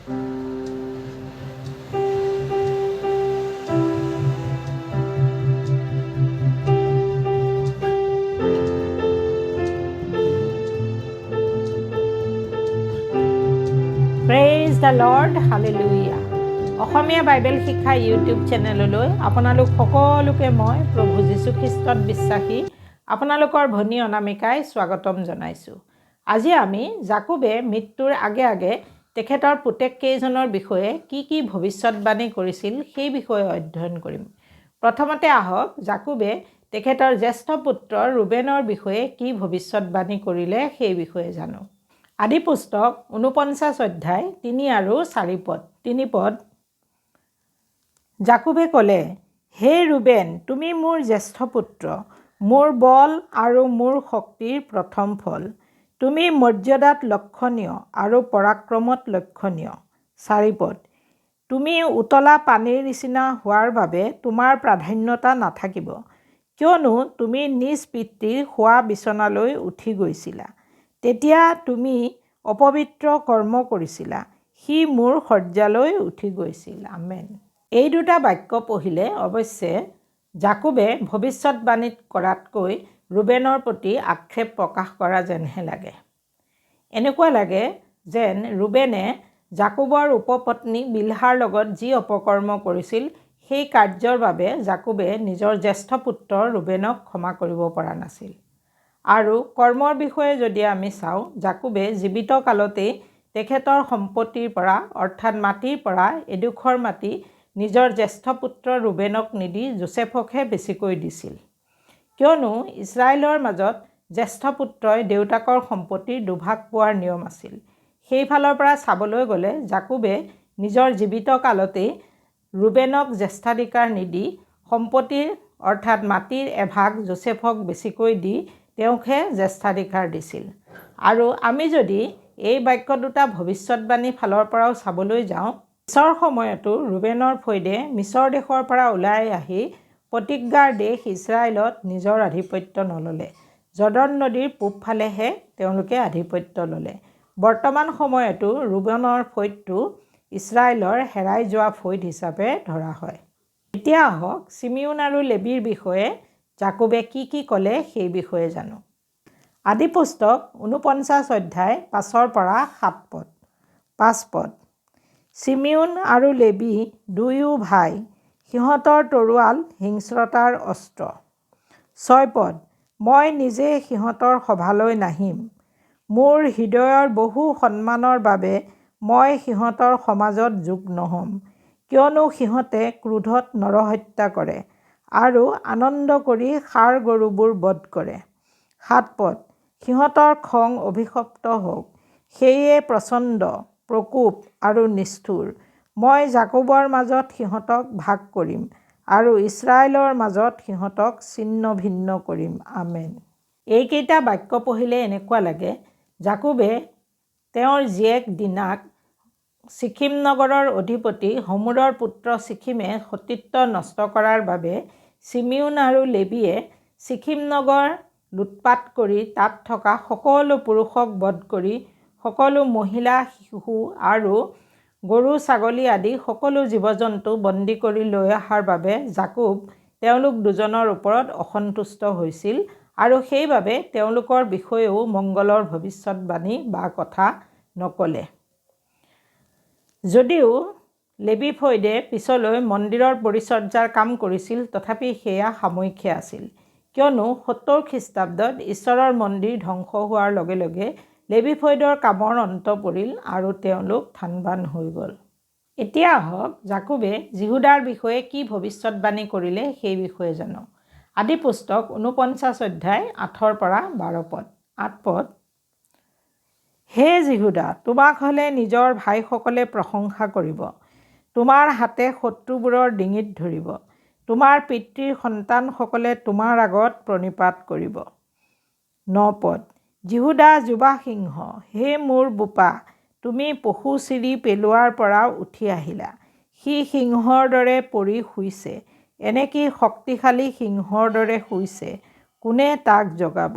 Praise the Lord, hallelujah. Asomiya Bible শিক্ষা YouTube চেনেললৈ আপোনালোক সকলোকে মই প্ৰভু যীশুখ্ৰীষ্টত বিশ্বাসী আপোনালোকৰ ভনী অনামিকাই স্বাগতম জনাইছোঁ। আজি আমি যাকোবে মৃত্যুৰ আগে আগে তেখেতৰ পুতেককেইজনৰ বিষয়ে কি ভৱিষ্যতবাণী কৰিছিল সেই বিষয়ে অধ্যয়ন কৰিম। প্ৰথমতে আহক যাকোবে তেখেতৰ জ্যেষ্ঠ পুত্ৰ ৰুবেনৰ বিষয়ে কি ভৱিষ্যতবাণী কৰিলে সেই বিষয়ে জানো। আদি পুস্তক ৪৯ অধ্যায় ৩ আৰু ৪ পদ। যাকোবে ক'লে, হে ৰুবেন, তুমি মোৰ জ্যেষ্ঠ পুত্ৰ, মোৰ বল আৰু মোৰ শক্তিৰ প্ৰথম ফল। তুমি মৰ্যাদাত লক্ষণীয় আৰু পৰাক্ৰমত লক্ষণীয়। ৪ পদ। তুমি উতলা পানীৰ নিচিনা হোৱাৰ বাবে তোমাৰ প্ৰাধান্যতা নাথাকিব, কিয়নো তুমি নিজ পিতৃৰ শোৱা বিচনালৈ উঠি গৈছিলা। তেতিয়া তুমি অপবিত্ৰ কৰ্ম কৰিছিলা, সি মোৰ শয্যালৈ উঠি গৈছিল। আমেন। এই দুটা বাক্য পঢ়িলে অৱশ্যে যাকোবে ভৱিষ্যতবাণী কৰাতকৈ ৰুবেনৰ প্ৰতি আক্ষেপ প্ৰকাশ কৰা যেনহে লাগে। এনেকুৱা লাগে যেন ৰুবেনে যাকোবৰ উপপত্নী বিলহাৰ লগত যি অপকৰ্ম কৰিছিল সেই কাৰ্যৰ বাবে যাকোবে নিজৰ জ্যেষ্ঠ পুত্ৰ ৰুবেনক ক্ষমা কৰিব পৰা নাছিল। আৰু কৰ্মৰ বিষয়ে যদি আমি চাওঁ, যাকোবে জীৱিত কালতেই তেখেতৰ সম্পত্তিৰ পৰা অৰ্থাৎ মাটিৰ পৰা এডোখৰ মাটি নিজৰ জ্যেষ্ঠ পুত্ৰ ৰুবেনক নিদি যোচেফকহে বেছিকৈ দিছিল, কিয়নো ইছৰাইলৰ মাজত জ্যেষ্ঠ পুত্ৰই দেউতাকৰ সম্পত্তিৰ দুভাগ পোৱাৰ নিয়ম আছিল। সেইফালৰ পৰা চাবলৈ গ'লে যাকোবে নিজৰ জীৱিত কালতেই ৰুবেনক জ্যেষ্ঠাধিকাৰ নিদি সম্পত্তিৰ অৰ্থাৎ মাটিৰ এভাগ যোচেফক বেছিকৈ দি তেওঁকহে জ্যেষ্ঠাধিকাৰ দিছিল। আৰু আমি যদি এই বাক্য দুটা ভৱিষ্যতবাণী ফালৰ পৰাও চাবলৈ যাওঁ, পিছৰ সময়তো ৰুবেনৰ ফৈদে মিছৰ দেশৰ পৰা ওলাই আহি প্ৰতিজ্ঞাৰ দেশ ইছৰাইলত নিজৰ আধিপত্য নল'লে। জৰ্দান নদীৰ পূবফালেহে তেওঁলোকে আধিপত্য ল'লে। বৰ্তমান সময়তো ৰুবেনৰ ফৈদটো ইছৰাইলৰ হেৰাই যোৱা ফৈদ হিচাপে ধৰা হয়। এতিয়া আহক চিমিউন আৰু লেবীৰ বিষয়ে যাকোবে কি ক'লে সেই বিষয়ে জানো। আদি পুস্তক ৪৯ অধ্যায় ৫ পৰা ৭ পদ। চিমিউন আৰু লেবী দুয়ো ভাই, সিহঁতৰ তৰোৱাল হিংস্ৰতাৰ অস্ত্ৰ। ৬ পদ। মই নিজে সিহঁতৰ সভালৈ নাহিম, মোৰ হৃদয়ৰ বহু সন্মানৰ বাবে মই সিহঁতৰ সমাজত যোগ নহ'ম, কিয়নো সিহঁতে ক্ৰোধত নৰহত্যা কৰে আৰু আনন্দ কৰি ষাঁড় গৰুবোৰ বধ কৰে। ৭ পদ। সিহঁতৰ খং অভিশপ্ত হওক, সেয়ে প্ৰচণ্ড, প্ৰকোপ আৰু নিষ্ঠুৰ। মই যাকোবৰ মাজত সিহঁতক ভাগ কৰিম আৰু ইছৰাইলৰ মাজত সিহঁতক ছিন্ন ভিন্ন কৰিম। আমেন। এইকেইটা বাক্য পঢ়িলে এনেকুৱা লাগে যাকোবে তেওঁৰ জীয়েক দীনাক ছিকিম নগৰৰ অধিপতি হমোৰৰ পুত্ৰ ছিকিমে সতীত্ব নষ্ট কৰাৰ বাবে চিমিউন আৰু লেবীয়ে ছিকিম নগৰ লুটপাত কৰি তাত থকা সকলো পুৰুষক বধ কৰি সকলো মহিলা, শিশু আৰু গৰু ছাগলী আদি সকলো জীৱ জন্তু বন্দী কৰি লৈ অহাৰ বাবে যাকোব তেওঁলোক দুজনৰ ওপৰত অসন্তুষ্ট হৈছিল আৰু সেইবাবে তেওঁলোকৰ বিষয়েও মংগলৰ ভৱিষ্যতবাণী বা কথা নক'লে। যদিও লেবী ফৈদে পিছলৈ মন্দিৰৰ পৰিচৰ্যাৰ কাম কৰিছিল, তথাপি সেয়া সাময়িকহে আছিল, কিয়নো ৭০ খ্ৰীষ্টাব্দত ঈশ্বৰৰ মন্দিৰ ধ্বংস হোৱাৰ লগে লগে লেবী ফৈদৰ কামৰ অন্ত পৰিল আৰু তেওঁলোক থানবান হৈ গ'ল। এতিয়া আহক যাকোবে যিহুদাৰ বিষয়ে কি ভৱিষ্যতবাণী কৰিলে সেই বিষয়ে জানো। আদি পুস্তক ৪৯ অধ্যায় ৮ পৰা ৮ পদ। হে যিহুদা, তোমাক হ'লে নিজৰ ভাইসকলে প্ৰশংসা কৰিব, তোমাৰ হাতে শত্ৰুবোৰৰ ডিঙিত ধৰিব, তোমাৰ পিতৃৰ সন্তানসকলে তোমাৰ আগত প্ৰণিপাত কৰিব। ৯ পদ। যিহুদা যুৱা সিংহ, হে মোৰ বোপা, তুমি পশু চিৰি পেলোৱাৰ পৰা উঠি আহিলা। সি সিংহৰ দৰে পৰি শুইছে, এনেকি শক্তিশালী সিংহৰ দৰে শুইছে, কোনে তাক জগাব।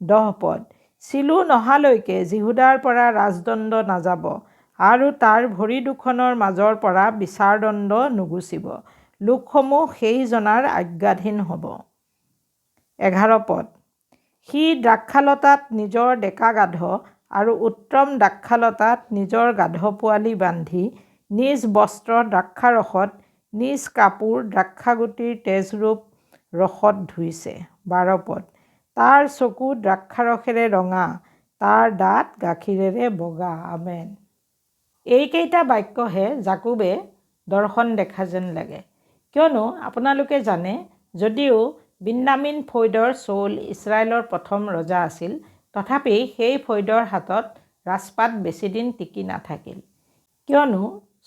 ১০ পদ। চিলো নহালৈকে যিহুদাৰ পৰা ৰাজদণ্ড নাযাব আৰু তাৰ ভৰি দুখনৰ মাজৰ পৰা বিচাৰদণ্ড নুগুচিব। লোকসমূহ সেইজনাৰ আজ্ঞাধীন হ'ব। 11 পদ। সি দ্ৰাক্ষালতাত নিজৰ ডেকা গাধ আৰু উত্তম দ্ৰাক্ষালতাত নিজৰ গাধ পোৱালি বান্ধি নিজ বস্ত্ৰ দ্ৰাক্ষাৰসত নিজ কাপোৰ দ্ৰাক্ষাগুটিৰ তেজৰূপ ৰসত ধুইছে। 12 পদ। তাৰ চকু দ্ৰাক্ষাৰসেৰে ৰঙা, তাৰ দাঁত গাখীৰেৰে বগা। আমেন। এইকেইটা বাক্যহে জাকোবে দৰ্শন দেখা যেন লাগে। কিয়নো আপোনালোকে জানে, যদিও বিন্যামিন ফৈদৰ চৌল ইছৰাইলৰ প্ৰথম ৰজা আছিল, তথাপি সেই ফৈদৰ হাতত ৰাজপাট বেছিদিন টিকি নাথাকিল। কিয়নো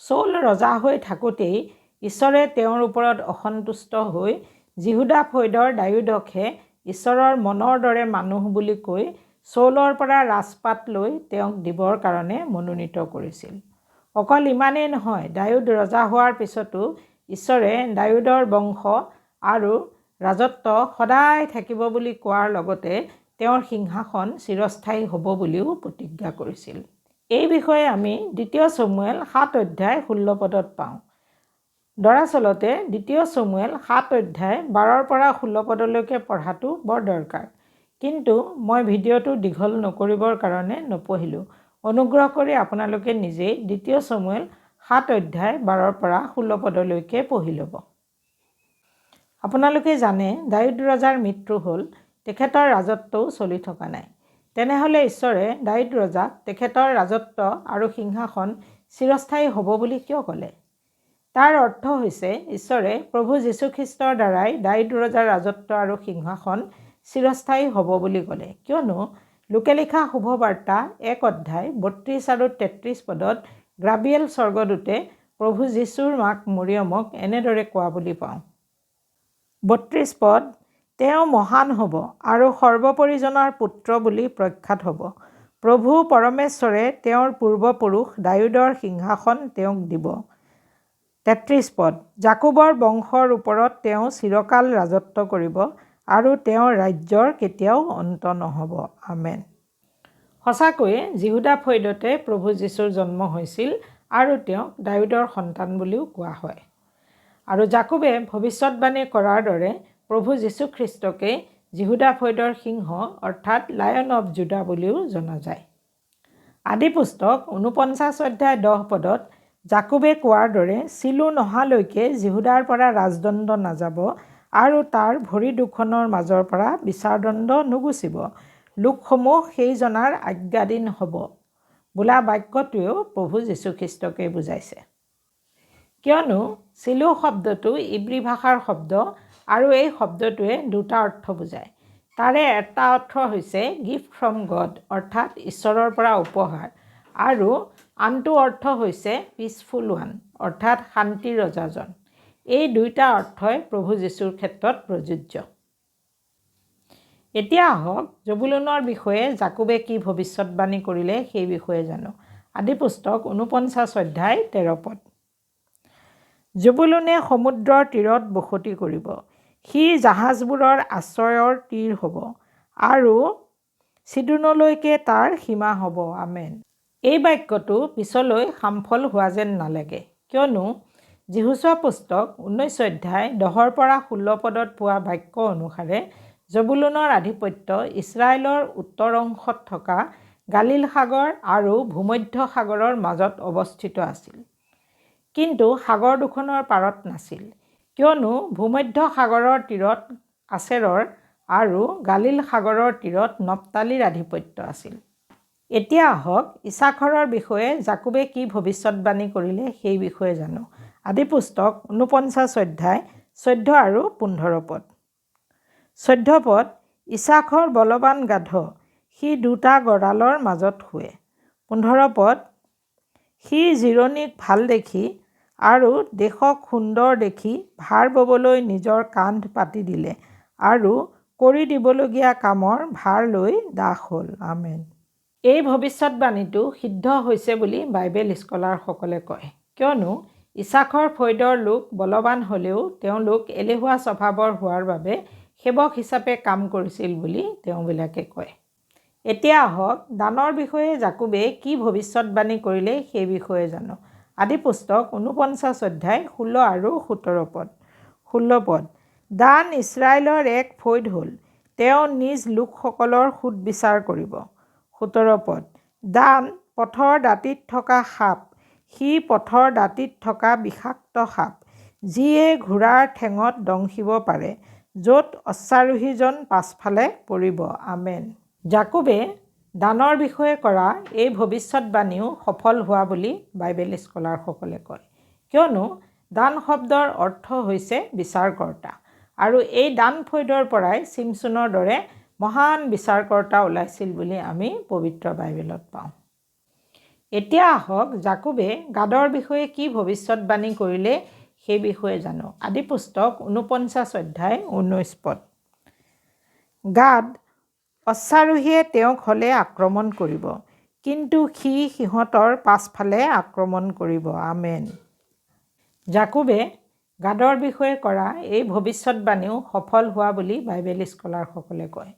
চৌল ৰজা হৈ থাকোঁতেই ঈশ্বৰে তেওঁৰ ওপৰত অসন্তুষ্ট হৈ জিহুদা ফৈদৰ দায়ুদকহে ঈশ্বৰৰ মনৰ দৰে মানুহ বুলি কৈ চৌলৰ পৰা ৰাজপাট লৈ তেওঁক দিবৰ কাৰণে মনোনীত কৰিছিল। অকল ইমানেই নহয়, দায়ুদ ৰজা হোৱাৰ পিছতো ঈশ্বৰে দায়ুদৰ বংশ আৰু ৰাজত্ব সদায় থাকিব বুলি কোৱাৰ লগতে তেওঁৰ সিংহাসন চিৰস্থায়ী হ'ব বুলিও প্ৰতিজ্ঞা কৰিছিল। এই বিষয়ে আমি 2 চমুৱেল 7 অধ্যায় 16 পদত পাওঁ। দৰাচলতে 2 চমুৱেল 7 অধ্যায় 12 পৰা 16 পদলৈকে পঢ়াটো বৰ দৰকাৰ, কিন্তু মই ভিডিঅ'টো দীঘল নকৰিবৰ কাৰণে নপঢ়িলোঁ। অনুগ্ৰহ কৰি আপোনালোকে নিজেই 2 চমুৱেল 7 অধ্যায় 12 পৰা 16 পদলৈকে পঢ়ি ল'ব। আপোনালোকে জানে, দায়ুদ ৰজাৰ মৃত্যু হ'ল, তেখেতৰ ৰাজত্বও চলি থকা নাই। তেনেহ'লে ঈশ্বৰে দায়ুদ ৰজাক তেখেতৰ ৰাজত্ব আৰু সিংহাসন চিৰস্থায়ী হ'ব বুলি কিয় ক'লে? তাৰ অৰ্থ হৈছে ঈশ্বৰে প্ৰভু যীশুখ্ৰীষ্টৰ দ্বাৰাই দায়ুদ ৰজাৰ ৰাজত্ব আৰু সিংহাসন চিৰস্থায়ী হ'ব বুলি ক'লে। কিয়নো লোকে লিখা শুভবাৰ্তা 1 অধ্যায় 32 আৰু 33 পদত গাব্ৰিয়েল স্বৰ্গদূতে প্ৰভু যীশুৰ মাক মৰিয়মক এনেদৰে কোৱা বুলি পাওঁ। 32 পদ। তেওঁ মহান হ'ব আৰু সৰ্বপৰিজনৰ পুত্ৰ বুলি প্ৰখ্যাত হ'ব। প্ৰভু পৰমেশ্বৰে তেওঁৰ পূৰ্বপুৰুষ দায়ুদৰ সিংহাসন তেওঁক দিব। 33 পদ। জাকোবৰ বংশৰ ওপৰত তেওঁ চিৰকাল ৰাজত্ব কৰিব আৰু তেওঁৰ ৰাজ্যৰ কেতিয়াও অন্ত নহ'ব। আমেন। সঁচাকৈয়ে জিহুদা ফৈদতে প্ৰভু যীশুৰ জন্ম হৈছিল আৰু তেওঁক দায়ুদৰ সন্তান বুলিও কোৱা হয়। আৰু জাকোবে ভৱিষ্যৎবাণী কৰাৰ দৰে প্ৰভু যীশুখ্ৰীষ্টকে জিহুদা ফৈদৰ সিংহ অৰ্থাৎ লায়ন অৱ জুডা বুলিও জনা যায়। আদিপুস্তক 49 অধ্যায় 10 পদত জাকোবে কোৱাৰ দৰে চিলো নহালৈকে জিহুদাৰ পৰা ৰাজদণ্ড নাযাব আৰু তাৰ ভৰি দুখনৰ মাজৰ পৰা বিচাৰদণ্ড নুগুচিব। লোকসমূহ সেইজনাৰ আজ্ঞাধীন হ'ব বোলা বাক্যটোৱেও প্ৰভু যীশুখ্ৰীষ্টকে বুজাইছে। কিয়নো চিলো শব্দটো ইব্ৰী ভাষাৰ শব্দ আৰু এই শব্দটোৱে 2টা অৰ্থ বুজায়। তাৰে এটা অৰ্থ হৈছে গিফ্ট ফ্ৰম গড অৰ্থাৎ ঈশ্বৰৰ পৰা উপহাৰ, আৰু আনটো অৰ্থ হৈছে পিচফুল ওৱান অৰ্থাৎ শান্তিৰ ৰজাজন। এই 2টা অৰ্থই প্ৰভু যীশুৰ ক্ষেত্ৰত প্ৰযোজ্য। এতিয়া আহক জবুলুনৰ বিষয়ে জাকোবে কি ভৱিষ্যৎবাণী কৰিলে সেই বিষয়ে জানো। আদিপুস্তক 49 অধ্যায় 13 পদ। জবুলুনে সমুদ্ৰৰ তীৰত বসতি কৰিব, সি জাহাজবোৰৰ আশ্ৰয়ৰ তীৰ হ'ব আৰু চিদোনলৈকে তাৰ সীমা হ'ব। আমেন। এই বাক্যটো পিছলৈ সামফল হোৱা যেন নালাগে, কিয়নো যিহুচোৱা পুস্তক 19 অধ্যায় 10 পৰা 16 পদত পোৱা বাক্য অনুসাৰে জবুলুনৰ আধিপত্য ইছৰাইলৰ উত্তৰ অংশত থকা গালিল সাগৰ আৰু ভূমধ্য সাগৰৰ মাজত অৱস্থিত আছিল, কিন্তু সাগৰ দুখনৰ পাৰত নাছিল, কিয়নো ভূমধ্য সাগৰৰ তীৰত আছেৰৰ আৰু গালিল সাগৰৰ তীৰত নপ্তালিৰ আধিপত্য আছিল। এতিয়া আহক ইছাখৰৰ বিষয়ে জাকোবে কি ভৱিষ্যৎবাণী কৰিলে সেই বিষয়ে জানো। আদিপুস্তক 49 অধ্যায় 14 আৰু 15 পদ। 14 পদ। ইছাখৰ বলৱান গাধ, সি 2টা গঁড়ালৰ মাজত শুৱে। 15 পদ। সি জিৰণিক ভাল দেখি আৰু দেশক সুন্দৰ দেখি ভাৰ ববলৈ নিজৰ কান্ধ পাতি দিলে আৰু কৰি দিবলগীয়া কামৰ ভাৰ লৈ দাস হ'ল। আমেন। এই ভৱিষ্যৎবাণীটো সিদ্ধ হৈছে বুলি বাইবেল স্কলাৰসকলে কয়, কিয়নো ইছাখৰ ফৈদৰ লোক বলৱান হ'লেও তেওঁলোক এলেহুৱা স্বভাৱৰ হোৱাৰ বাবে সেৱক হিচাপে কাম কৰিছিল বুলি তেওঁবিলাকে কয়। এতিয়া আহক দানৰ বিষয়ে জাকোবে কি ভৱিষ্যৎবাণী কৰিলে সেই বিষয়ে জানো। আদি পুস্তক 49 অধ্যায় 16 আৰু 17 পদ। 16 পদ। দান ইছৰাইলৰ এক ফৈদ হ'ল, তেওঁ নিজ লোকসকলৰ সুদবিচাৰ কৰিব। 17 পদ। দান পথৰ দাঁতিত থকা সাপ, সি পথৰ দাঁতিত থকা বিষাক্ত সাপ, যিয়ে ঘোঁৰাৰ ঠেঙত দংশিব পাৰে, য'ত অশ্বাৰোহীজন পাছফালে পৰিব। আমেন। জাকোবে দানৰ বিষয়ে কৰা এই ভৱিষ্যৎবাণীও সফল হোৱা বুলি বাইবেল স্কলাৰসকলে কয়, কিয়নো দান শব্দৰ অৰ্থ হৈছে বিচাৰকৰ্তা, আৰু এই দান ফৈদৰ পৰাই চিমচোনৰ দৰে মহান বিচাৰকৰ্তা ওলাইছিল বুলি আমি পবিত্ৰ বাইবেলত পাওঁ। এতিয়া আহক জাকোবে গাদৰ বিষয়ে কি ভৱিষ্যৎবাণী কৰিলে সেই বিষয়ে জানো। আদি পুস্তক 49 অধ্যায় 19 পদ। গাদ অশ্বাৰোহীয়ে তেওঁক হ'লে আক্ৰমণ কৰিব, কিন্তু সি সিহঁতৰ পাছফালে আক্ৰমণ কৰিব। আমেন। জাকোবে গাদৰ বিষয়ে কৰা এই ভৱিষ্যৎবাণীও সফল হোৱা বুলি বাইবেল স্কলাৰসকলে কয়,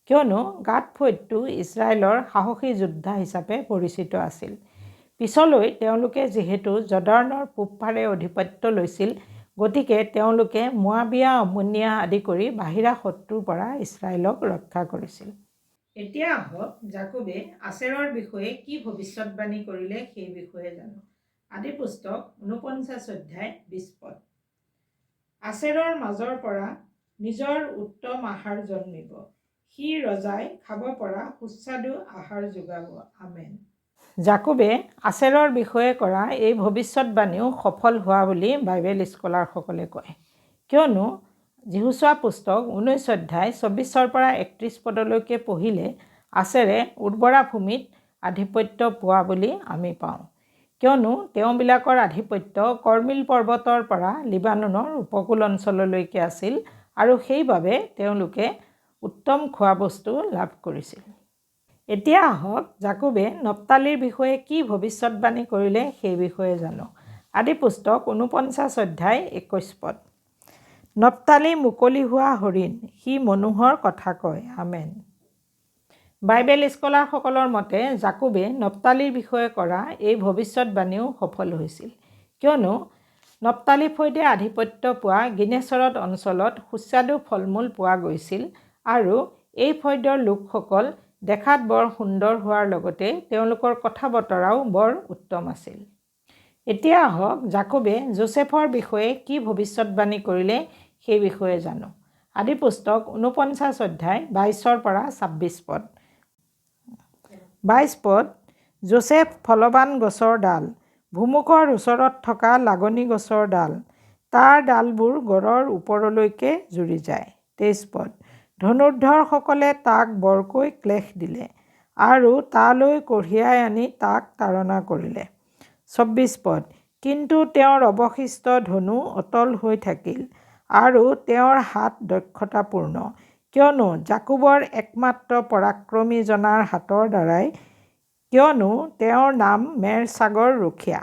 কিয়নো গাদ ফৈদটো ইছৰাইলৰ সাহসী যোদ্ধা হিচাপে পৰিচিত আছিল। পিছলৈ তেওঁলোকে যিহেতু জৰ্দানৰ পূবফালে আধিপত্য লৈছিল, গতিকে তেওঁলোকে মোৱাবিয়া, আম্মোনিয়া আদি কৰি বাহিৰা শত্ৰুৰ পৰা ইছৰাইলক ৰক্ষা কৰিছিল। এতিয়া আহক জাকোবে আছেৰৰ বিষয়ে কি ভৱিষ্যৎবাণী কৰিলে সেই বিষয়ে জানো। আদি পুস্তক 49 অধ্যায় 20 পদ। আছেৰৰ মাজৰ পৰা নিজৰ উত্তম আহাৰ জন্মিব, সি ৰজাই খাব পৰা সুস্বাদু আহাৰ যোগাব। আমেন। জাকোবে আছেৰৰ বিষয়ে কৰা এই ভৱিষ্যৎবাণীও সফল হোৱা বুলি বাইবেল স্কলাৰসকলে কয়, কিয়নো যিহুচোৱা পুস্তক 19 অধ্যায় 24 পৰা 31 পদলৈকে পঢ়িলে আছেৰে উৰ্বৰা ভূমিত আধিপত্য পোৱা বুলি আমি পাওঁ, কিয়নো তেওঁবিলাকৰ আধিপত্য কৰ্মিল পৰ্বতৰ পৰা লিবাননৰ উপকূল অঞ্চললৈকে আছিল, আৰু সেইবাবে তেওঁলোকে উত্তম খোৱা বস্তু লাভ কৰিছিল। এতিয়া আহক জাকোবে নপ্তালিৰ বিষয়ে কি ভৱিষ্যৎবাণী কৰিলে সেই বিষয়ে জানো। আদি পুস্তক 49 অধ্যায় 21 পদ। নপ্তালি মুকলি হোৱা হৰিণ, সি মনোহৰ কথা কয়। আমেন। বাইবেল স্কলাৰসকলৰ মতে জাকোবে নপ্তালিৰ বিষয়ে কৰা এই ভৱিষ্যৎবাণীও সফল হৈছিল, কিয়নো নপ্তালি ফৈদে আধিপত্য পোৱা গিনেচৰত অঞ্চলত সুস্বাদু ফলমূল পোৱা গৈছিল, আৰু এই ফৈদৰ লোকসকল দেখাত বৰ সুন্দৰ হোৱাৰ লগতে তেওঁলোকৰ কথা বতৰাও বৰ উত্তম আছিল। এতিয়া আহক জাকোবে যোচেফৰ বিষয়ে কি ভৱিষ্যৎবাণী কৰিলে সেই বিষয়ে জানো। আদি পুস্তক 49 অধ্যায় 22 পৰা 26 পদ। 22 পদ। যোচেফ ফলৱান গছৰ ডাল, ভুমুকৰ ওচৰত থকা লাগনি গছৰ ডাল, তাৰ ডালবোৰ গড়ৰ ওপৰলৈকে জুৰি যায়। 23 পদ। ধনুৰ্ধৰসকলে তাক বৰকৈ ক্লেশ দিলে, আৰু তালৈ কঢ়িয়াই আনি তাক তাড়না কৰিলে। 24 পদ। কিন্তু তেওঁৰ অৱশিষ্ট ধনু অটল হৈ থাকিল, আৰু তেওঁৰ হাত দক্ষতাপূৰ্ণ, কিয়নো জাকোবৰ একমাত্ৰ পৰাক্ৰমী জনাৰ হাতৰ দ্বাৰাই, কিয়নো তেওঁৰ নাম মেৰচাগৰ ৰখীয়া,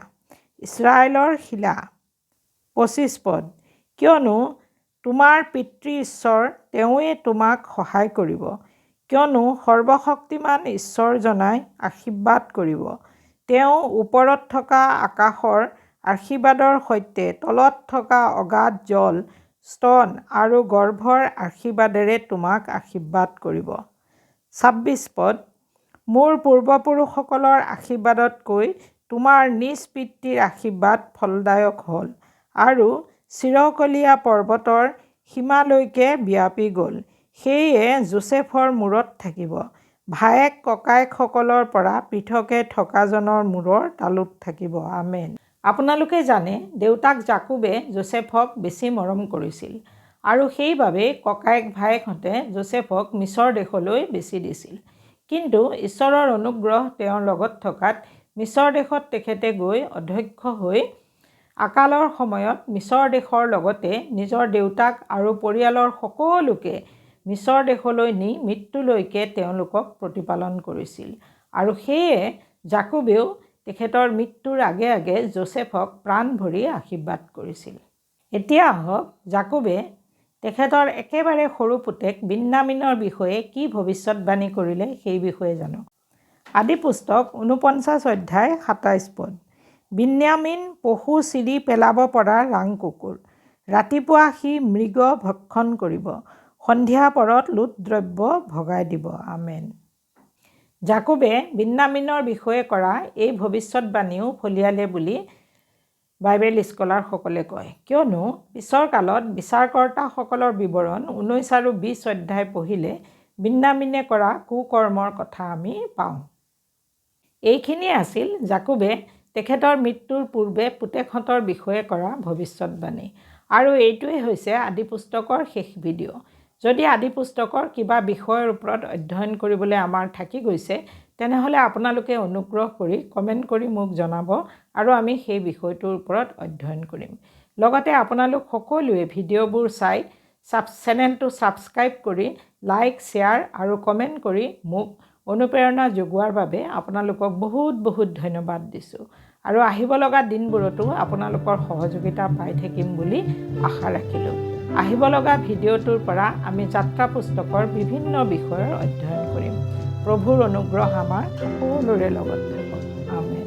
ইছৰাইলৰ শিলা। 25 পদ। কিয়নো তোমাৰ পিতৃ ঈশ্বৰ, তেওঁৱে তোমাক সহায় কৰিব, কিয়নো সৰ্বশক্তিমান ঈশ্বৰজনাই আশীৰ্বাদ কৰিব। তেওঁ ওপৰত থকা আকাশৰ আশীৰ্বাদৰ সৈতে তলত থকা অগাধ জল, স্তন আৰু গৰ্ভৰ আশীৰ্বাদেৰে তোমাক আশীৰ্বাদ কৰিব। 26 পদ। মোৰ পূৰ্বপুৰুষসকলৰ আশীৰ্বাদতকৈ তোমাৰ নিজ পিতৃৰ আশীৰ্বাদ ফলদায়ক হ'ল, আৰু চিৰকলীয়া পৰ্বতৰ সীমালৈকে ব্যাপি গ'ল। সেয়ে যোচেফৰ মূৰত থাকিব, ভায়েক ককায়েকসকলৰ পৰা পৃথকে থকাজনৰ মূৰৰ তালুত থাকিব। আমেন। আপোনালোকে জানে দেউতাক জাকোবে যোচেফক বেছি মৰম কৰিছিল, আৰু সেইবাবে ককায়েক ভায়েকহঁতে যোচেফক মিছৰ দেশলৈ বেচি দিছিল। কিন্তু ঈশ্বৰৰ অনুগ্ৰহ তেওঁৰ লগত থকাত মিছৰ দেশত তেখেতে গৈ অধ্যক্ষ হৈ আকালৰ সময়ত মিছৰ দেশৰ লগতে নিজৰ দেউতাক আৰু পৰিয়ালৰ সকলোকে মিছৰ দেশলৈ নি মৃত্যুলৈকে তেওঁলোকক প্ৰতিপালন কৰিছিল, আৰু সেয়ে জাকোবেও তেখেতৰ মৃত্যুৰ আগে আগে যোচেফক প্ৰাণ ভৰি আশীৰ্বাদ কৰিছিল। এতিয়া আহক জাকোবে তেখেতৰ একেবাৰে সৰু পুতেক বিন্যামিনৰ বিষয়ে কি ভৱিষ্যতবাণী কৰিলে সেই বিষয়ে জানো। আদি পুস্তক ৪৯ অধ্যায় ২৭ পদ। বিন্যামিন পশু চিৰি পেলাব পৰা ৰাং কুকুৰ। ৰাতিপুৱা সি মৃগ ভক্ষণ কৰিব, সন্ধিয়া পৰত লুট দ্ৰব্য ভগাই দিব। আমেন। জাকোবে বিন্যামিনৰ বিষয়ে কৰা এই ভৱিষ্যতবাণীও ফলিয়ালে বুলি বাইবেল স্কলাৰসকলে কয়, কিয়নো পিছৰ কালত বিচাৰকৰ্তাসকলৰ বিৱৰণ ১৯ আৰু ২০ অধ্যায় পঢ়িলে বিন্যামিনে কৰা কুকৰ্মৰ কথা আমি পাওঁ। এইখিনিয়ে আছিল জাকোবে তেখেতৰ মৃত্যুৰ পূৰ্বে পুতেকহঁতৰ বিষয়ে কৰা ভৱিষ্যতবাণী। আৰু এইটোৱে হৈছে আদি পুস্তকৰ শেষ ভিডিঅ'। যদি আদি পুস্তকৰ কিবা বিষয়ৰ ওপৰত অধ্যয়ন কৰিবলৈ আমাৰ থাকি গৈছে, তেনেহ'লে আপোনালোকে অনুগ্ৰহ কৰি কমেণ্ট কৰি মোক জনাব আৰু আমি সেই বিষয়টোৰ ওপৰত অধ্যয়ন কৰিম। লগতে আপোনালোক সকলোৱে ভিডিঅ'বোৰ চাই চেনেলটো ছাবস্ক্ৰাইব কৰি লাইক, শ্বেয়াৰ আৰু কমেণ্ট কৰি মোক অনুপ্ৰেৰণা যোগোৱাৰ বাবে আপোনালোকক বহুত বহুত ধন্যবাদ দিছোঁ। আৰু আহিব লগা দিনবোৰতো আপোনালোকৰ সহযোগিতা পাই থাকিম বুলি আশা ৰাখিলোঁ। আহিব লগা ভিডিঅ'টোৰ পৰা আমি যাত্ৰা পুস্তকৰ বিভিন্ন বিষয়ৰ অধ্যয়ন কৰিম। প্ৰভুৰ অনুগ্ৰহ আমাৰ সকলোৰে লগত থাকক। আমেন।